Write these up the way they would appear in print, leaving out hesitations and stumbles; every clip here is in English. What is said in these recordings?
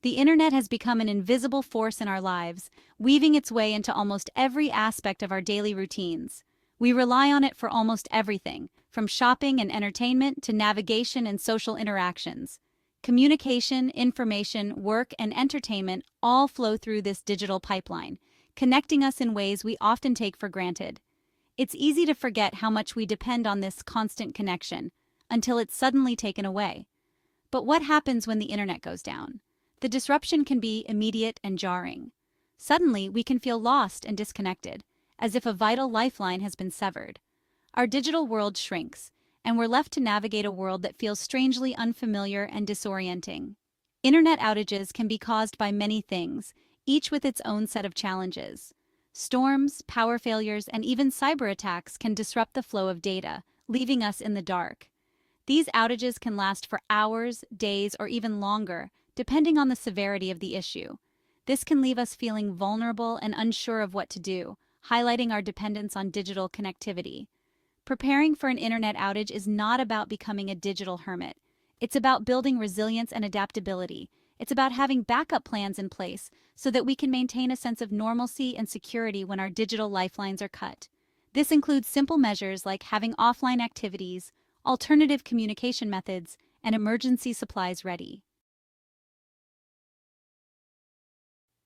The internet has become an invisible force in our lives, weaving its way into almost every aspect of our daily routines. We rely on it for almost everything, from shopping and entertainment to navigation and social interactions. Communication, information, work, and entertainment all flow through this digital pipeline, connecting us in ways we often take for granted. It's easy to forget how much we depend on this constant connection, until it's suddenly taken away. But what happens when the internet goes down? The disruption can be immediate and jarring. Suddenly, we can feel lost and disconnected, as if a vital lifeline has been severed. Our digital world shrinks, and we're left to navigate a world that feels strangely unfamiliar and disorienting. Internet outages can be caused by many things, each with its own set of challenges. Storms, power failures, and even cyber attacks can disrupt the flow of data, leaving us in the dark. These outages can last for hours, days, or even longer, depending on the severity of the issue. This can leave us feeling vulnerable and unsure of what to do, highlighting our dependence on digital connectivity. Preparing for an internet outage is not about becoming a digital hermit. It's about building resilience and adaptability. It's about having backup plans in place so that we can maintain a sense of normalcy and security when our digital lifelines are cut. This includes simple measures like having offline activities, alternative communication methods, and emergency supplies ready.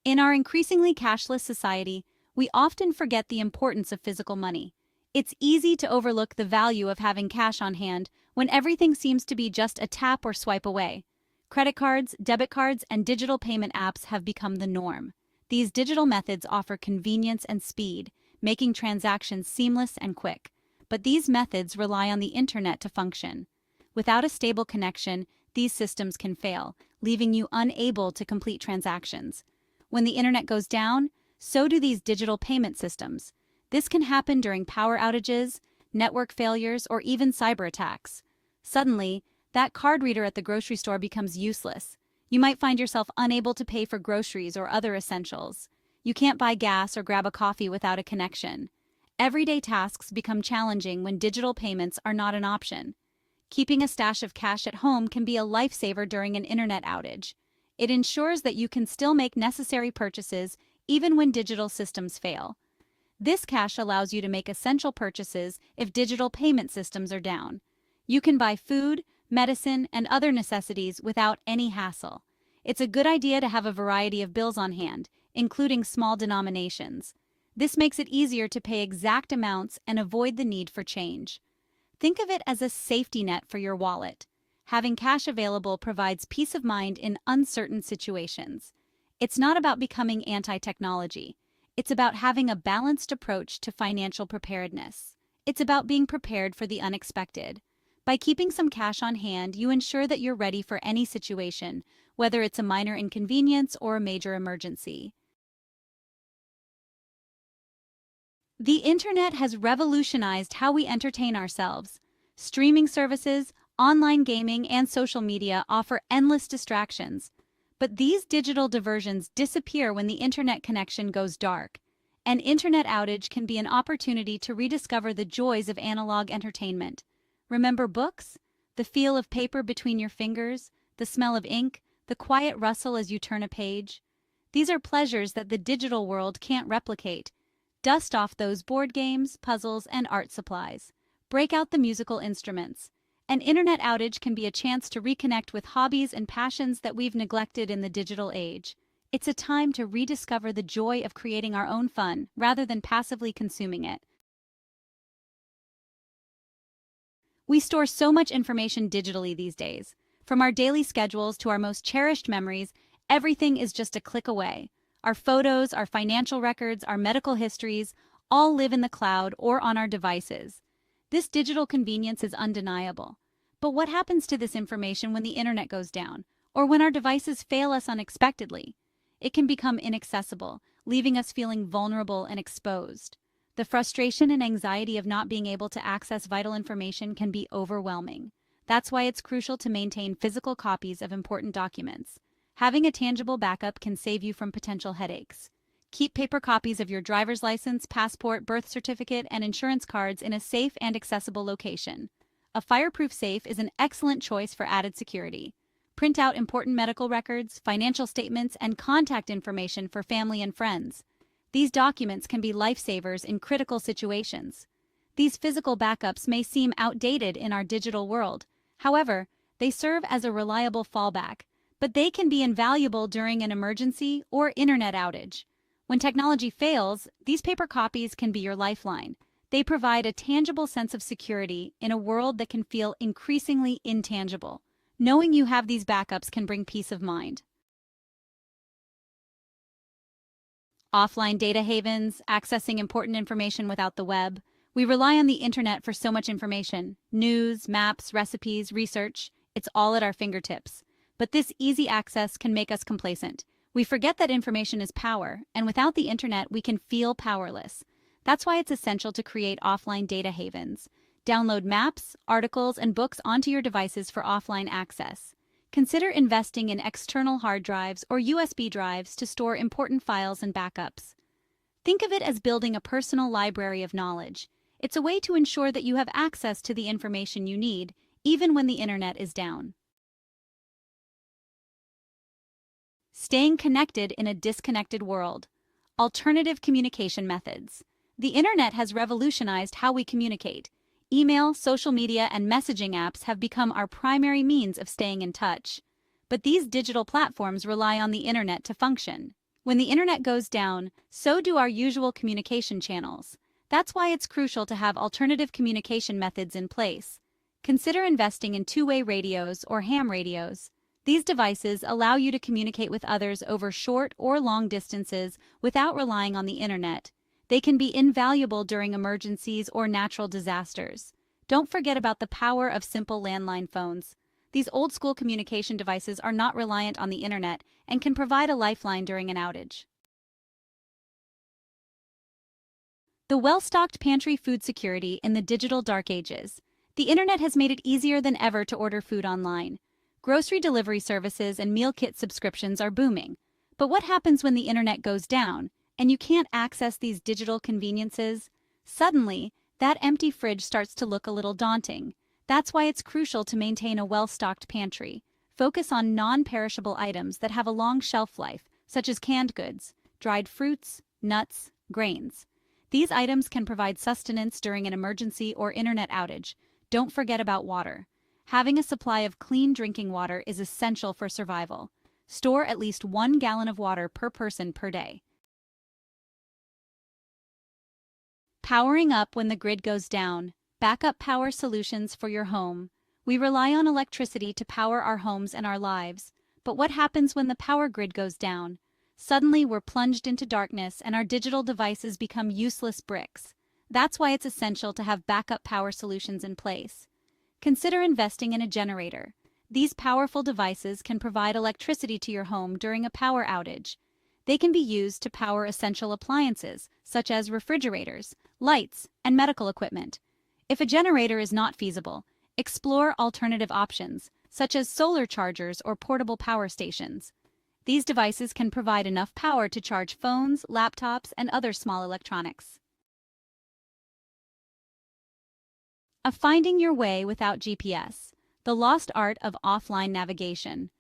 In our increasingly cashless society, we often forget the importance of physical money. It's easy to overlook the value of having cash on hand when everything seems to be just a tap or swipe away. Credit cards, debit cards, and digital payment apps have become the norm. These digital methods offer convenience and speed, making transactions seamless and quick. But these methods rely on the internet to function. Without a stable connection, these systems can fail, leaving you unable to complete transactions. When the internet goes down, so do these digital payment systems. This can happen during power outages, network failures, or even cyber attacks. Suddenly, that card reader at the grocery store becomes useless. You might find yourself unable to pay for groceries or other essentials. You can't buy gas or grab a coffee without a connection. Everyday tasks become challenging when digital payments are not an option. Keeping a stash of cash at home can be a lifesaver during an internet outage. It ensures that you can still make necessary purchases even when digital systems fail. This cash allows you to make essential purchases if digital payment systems are down. You can buy food, medicine, and other necessities without any hassle. It's a good idea to have a variety of bills on hand, including small denominations. This makes it easier to pay exact amounts and avoid the need for change. Think of it as a safety net for your wallet. Having cash available provides peace of mind in uncertain situations. It's not about becoming anti-technology. It's about having a balanced approach to financial preparedness. It's about being prepared for the unexpected. By keeping some cash on hand, you ensure that you're ready for any situation, whether it's a minor inconvenience or a major emergency. The internet has revolutionized how we entertain ourselves. Streaming services, online gaming, and social media offer endless distractions. But these digital diversions disappear when the internet connection goes dark. An internet outage can be an opportunity to rediscover the joys of analog entertainment. Remember books? The feel of paper between your fingers, the smell of ink, the quiet rustle as you turn a page. These are pleasures that the digital world can't replicate. Dust off those board games, puzzles, and art supplies. Break out the musical instruments. An internet outage can be a chance to reconnect with hobbies and passions that we've neglected in the digital age. It's a time to rediscover the joy of creating our own fun rather than passively consuming it. We store so much information digitally these days. From our daily schedules to our most cherished memories, everything is just a click away. Our photos, our financial records, our medical histories all live in the cloud or on our devices. This digital convenience is undeniable. But what happens to this information when the internet goes down, or when our devices fail us unexpectedly? It can become inaccessible, leaving us feeling vulnerable and exposed. The frustration and anxiety of not being able to access vital information can be overwhelming. That's why it's crucial to maintain physical copies of important documents. Having a tangible backup can save you from potential headaches. Keep paper copies of your driver's license, passport, birth certificate, and insurance cards in a safe and accessible location. A fireproof safe is an excellent choice for added security. Print out important medical records, financial statements, and contact information for family and friends. These documents can be lifesavers in critical situations. These physical backups may seem outdated in our digital world. However, they serve as a reliable fallback, but they can be invaluable during an emergency or internet outage. When technology fails, these paper copies can be your lifeline. They provide a tangible sense of security in a world that can feel increasingly intangible. Knowing you have these backups can bring peace of mind. Offline data havens, accessing important information without the web. We rely on the internet for so much information. News, maps, recipes, research. It's all at our fingertips. But this easy access can make us complacent. We forget that information is power, and without the internet, we can feel powerless. That's why it's essential to create offline data havens. Download maps, articles, and books onto your devices for offline access. Consider investing in external hard drives or USB drives to store important files and backups. Think of it as building a personal library of knowledge. It's a way to ensure that you have access to the information you need, even when the internet is down. Staying connected in a disconnected world. Alternative communication methods. The internet has revolutionized how we communicate. Email, social media, and messaging apps have become our primary means of staying in touch. But these digital platforms rely on the internet to function. When the internet goes down, so do our usual communication channels. That's why it's crucial to have alternative communication methods in place. Consider investing in two-way radios or ham radios. These devices allow you to communicate with others over short or long distances without relying on the internet. They can be invaluable during emergencies or natural disasters. Don't forget about the power of simple landline phones. These old-school communication devices are not reliant on the internet and can provide a lifeline during an outage. The well-stocked pantry food security in the digital dark ages. The internet has made it easier than ever to order food online. Grocery delivery services and meal kit subscriptions are booming. But what happens when the internet goes down and you can't access these digital conveniences? Suddenly, that empty fridge starts to look a little daunting. That's why it's crucial to maintain a well-stocked pantry. Focus on non-perishable items that have a long shelf life, such as canned goods, dried fruits, nuts, grains. These items can provide sustenance during an emergency or internet outage. Don't forget about water. Having a supply of clean drinking water is essential for survival. Store at least 1 gallon of water per person per day. Powering up when the grid goes down. Backup power solutions for your home. We rely on electricity to power our homes and our lives. But what happens when the power grid goes down? Suddenly, we're plunged into darkness and our digital devices become useless bricks. That's why it's essential to have backup power solutions in place. Consider investing in a generator. These powerful devices can provide electricity to your home during a power outage. They can be used to power essential appliances, such as refrigerators, lights, and medical equipment. If a generator is not feasible, explore alternative options, such as solar chargers or portable power stations. These devices can provide enough power to charge phones, laptops, and other small electronics. Finding your way without GPS, the lost art of offline navigation.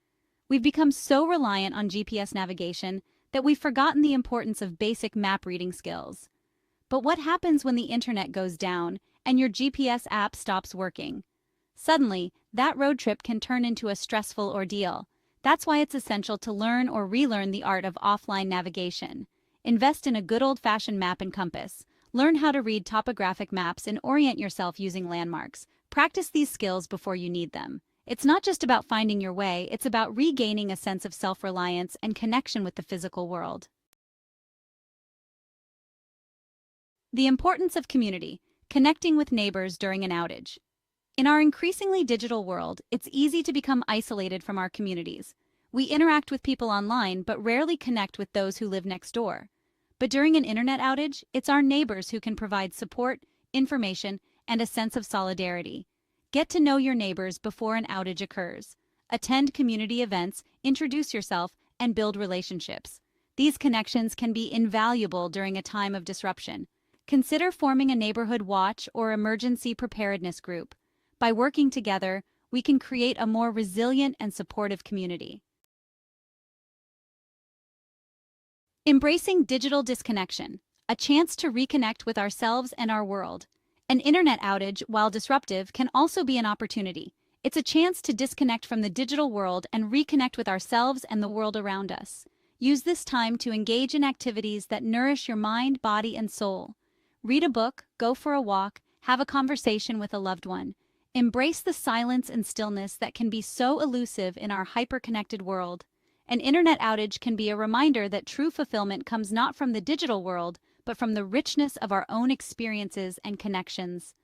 We've become so reliant on GPS navigation that we've forgotten the importance of basic map reading skills. But what happens when the internet goes down and your GPS app stops working? Suddenly, that road trip can turn into a stressful ordeal. That's why it's essential to learn or relearn the art of offline navigation. Invest in a good old-fashioned map and compass. Learn how to read topographic maps and orient yourself using landmarks. Practice these skills before you need them. It's not just about finding your way, it's about regaining a sense of self-reliance and connection with the physical world. The importance of community, connecting with neighbors during an outage. In our increasingly digital world, it's easy to become isolated from our communities. We interact with people online, but rarely connect with those who live next door. But during an internet outage, it's our neighbors who can provide support, information, and a sense of solidarity. Get to know your neighbors before an outage occurs. Attend community events, introduce yourself, and build relationships. These connections can be invaluable during a time of disruption. Consider forming a neighborhood watch or emergency preparedness group. By working together, we can create a more resilient and supportive community. Embracing digital disconnection, a chance to reconnect with ourselves and our world. An internet outage, while disruptive, can also be an opportunity. It's a chance to disconnect from the digital world and reconnect with ourselves and the world around us. Use this time to engage in activities that nourish your mind, body, and soul. Read a book, go for a walk, have a conversation with a loved one. Embrace the silence and stillness that can be so elusive in our hyper-connected world. An internet outage can be a reminder that true fulfillment comes not from the digital world, but from the richness of our own experiences and connections.